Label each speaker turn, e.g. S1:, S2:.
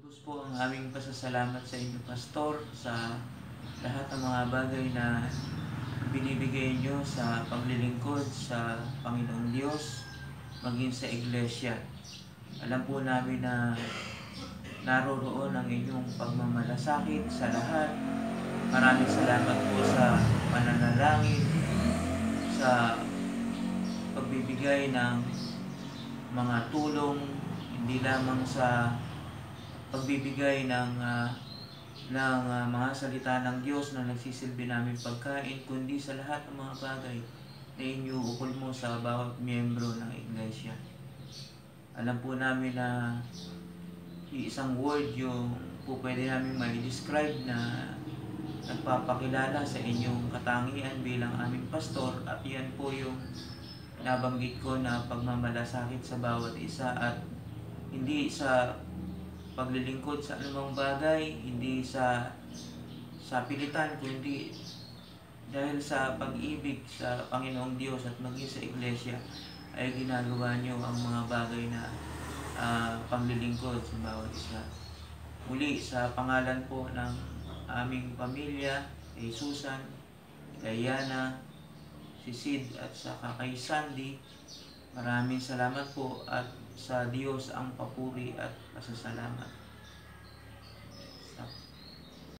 S1: Lubos po ang aming pasasalamat sa inyo, Pastor, sa lahat ng mga bagay na binibigay nyo sa paglilingkod sa Panginoong Diyos, maging sa Iglesia. Alam po namin na naroroon ang inyong pagmamalasakit sa lahat. Maraming salamat po sa pananalangin, sa pagbibigay ng mga tulong, hindi lamang sa pagbibigay ng mga salita ng Diyos na nagsisilbi namin pagkain, kundi sa lahat ng mga bagay na iniuukol mo sa bawat miyembro ng Iglesia. Alam po namin na isang word yung po pwede namin mai-describe na nagpapakilala sa inyong katangian bilang aming pastor, at yan po yung nabanggit ko na pagmamalasakit sa bawat isa, at hindi sa paglilingkod sa anumang bagay, hindi sa pilitan, kundi dahil sa pag-ibig sa Panginoong Diyos at maging sa Iglesia ay ginagawa nyo ang mga bagay na paglilingkod sa bawat isa. Muli, sa pangalan po ng aming pamilya, kay Susan, kay Yana, si Sid at saka kay Sandy, maraming salamat po, at sa Diyos ang papuri at pasasalamat.